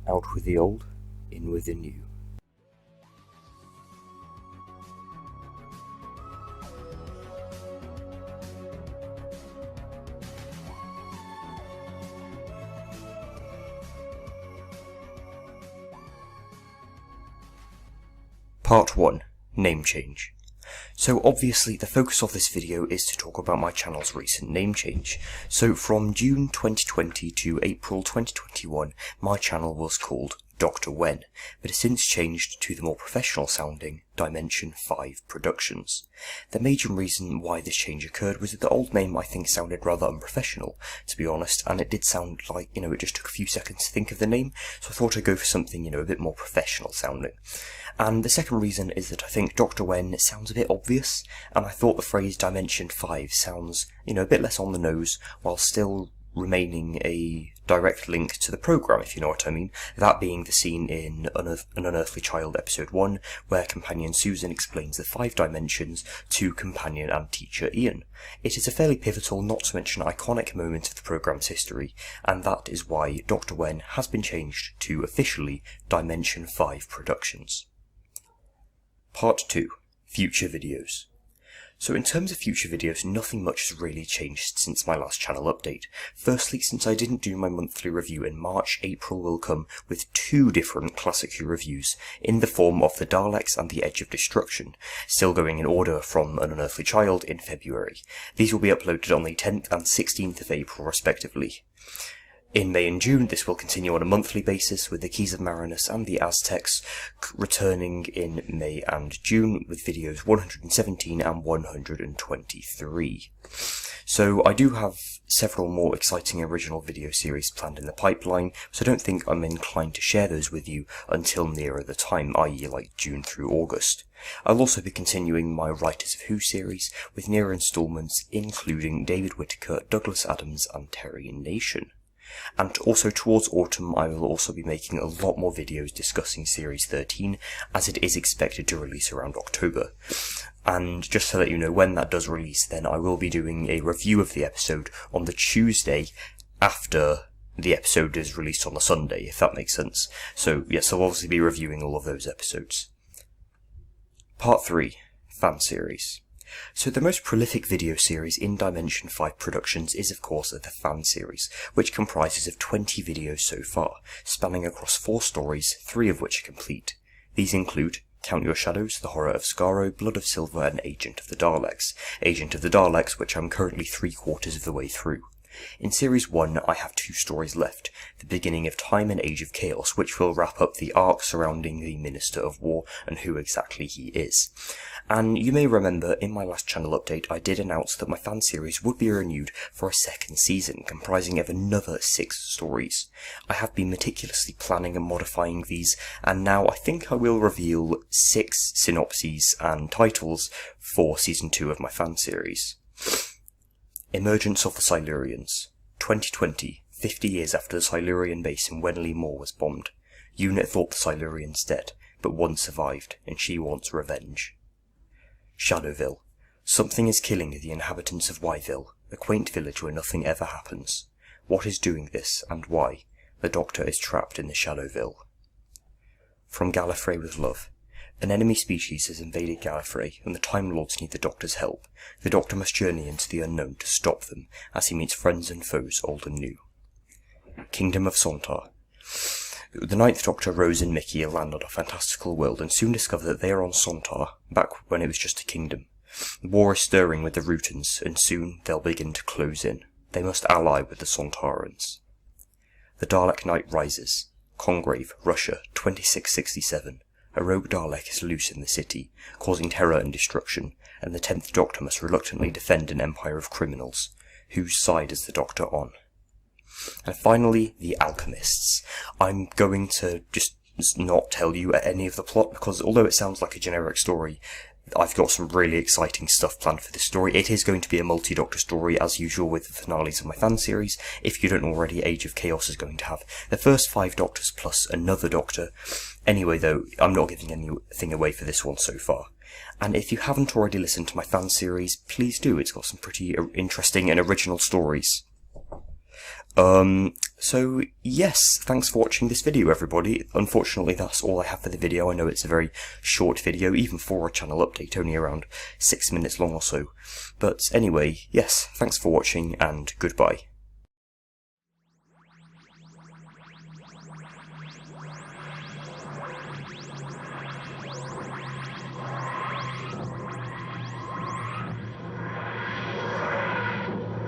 Out with the old, in with the new. Part 1. Name change. So obviously the focus of this video is to talk about my channel's recent name change. So from June 2020 to April 2021, my channel was called DoctorWhen, but has since changed to the more professional sounding Dimension 5 Productions. The major reason why this change occurred was that the old name I think sounded rather unprofessional, to be honest, and it did sound like, it just took a few seconds to think of the name, so I thought I'd go for something, a bit more professional sounding. And the second reason is that I think DoctorWhen sounds a bit obvious, and I thought the phrase Dimension 5 sounds, a bit less on the nose, while still remaining a direct link to the program, if you know what I mean, that being the scene in An Unearthly Child Episode 1, where Companion Susan explains the 5 dimensions to Companion and Teacher Ian. It is a fairly pivotal, not to mention iconic moment of the program's history, and that is why DoctorWhen has been changed to officially Dimension 5 Productions. Part 2. Future videos. So in terms of future videos, nothing much has really changed since my last channel update. Firstly, since I didn't do my monthly review in March, April will come with 2 different Classic Who reviews, in the form of The Daleks and The Edge of Destruction, still going in order from An Unearthly Child in February. These will be uploaded on the 10th and 16th of April respectively. In May and June, this will continue on a monthly basis, with the Keys of Marinus and the Aztecs returning in May and June with videos 117 and 123. So I do have several more exciting original video series planned in the pipeline, so I don't think I'm inclined to share those with you until nearer the time, i.e. like June through August. I'll also be continuing my Writers of Who series with nearer instalments including David Whittaker, Douglas Adams and Terry Nation. And also towards autumn I will also be making a lot more videos discussing Series 13, as it is expected to release around October. And just to let you know, when that does release, then I will be doing a review of the episode on the Tuesday after the episode is released on the Sunday, if that makes sense. So yes, I'll obviously be reviewing all of those episodes. Part 3. Fan Series. So the most prolific video series in Dimension 5 Productions is of course the Fan Series, which comprises of 20 videos so far, spanning across 4 stories, 3 of which are complete. These include Count Your Shadows, The Horror of Skaro, Blood of Silver and Agent of the Daleks. Agent of the Daleks, which I'm currently 3/4 of the way through. In Series 1, I have 2 stories left, The Beginning of Time and Age of Chaos, which will wrap up the arc surrounding the Minister of War and who exactly he is. And you may remember, in my last channel update, I did announce that my fan series would be renewed for a second season, comprising of another 6 stories. I have been meticulously planning and modifying these, and now I think I will reveal 6 synopses and titles for Season 2 of my fan series. Emergence of the Silurians. 2020, 50 years after the Silurian base in Wenley Moor was bombed. Unit thought the Silurians dead, but one survived, and she wants revenge. Shadowville. Something is killing the inhabitants of Wyville, a quaint village where nothing ever happens. What is doing this, and why? The Doctor is trapped in the Shadowville. From Gallifrey with Love. An enemy species has invaded Gallifrey, and the Time Lords need the Doctor's help. The Doctor must journey into the unknown to stop them, as he meets friends and foes old and new. Kingdom of Sontar. The Ninth Doctor, Rose and Mickey land on a fantastical world and soon discover that they are on Sontar, back when it was just a kingdom. The war is stirring with the Rutans, and soon they'll begin to close in. They must ally with the Sontarans. The Dalek Knight Rises. Congrave, Russia, 2667. A rogue Dalek is loose in the city, causing terror and destruction, and the 10th Doctor must reluctantly defend an empire of criminals. Whose side is the Doctor on? And finally, The Alchemists. I'm going to just not tell you any of the plot, because although it sounds like a generic story, I've got some really exciting stuff planned for this story. It is going to be a multi-Doctor story, as usual with the finales of my fan series. If you don't already, Age of Chaos is going to have the first 5 Doctors plus another Doctor. Anyway though, I'm not giving anything away for this one so far. And if you haven't already listened to my fan series, please do. It's got some pretty interesting and original stories. So yes, thanks for watching this video everybody. Unfortunately that's all I have for the video. I know it's a very short video, even for a channel update, only around 6 minutes long or so. But anyway, yes, thanks for watching and goodbye.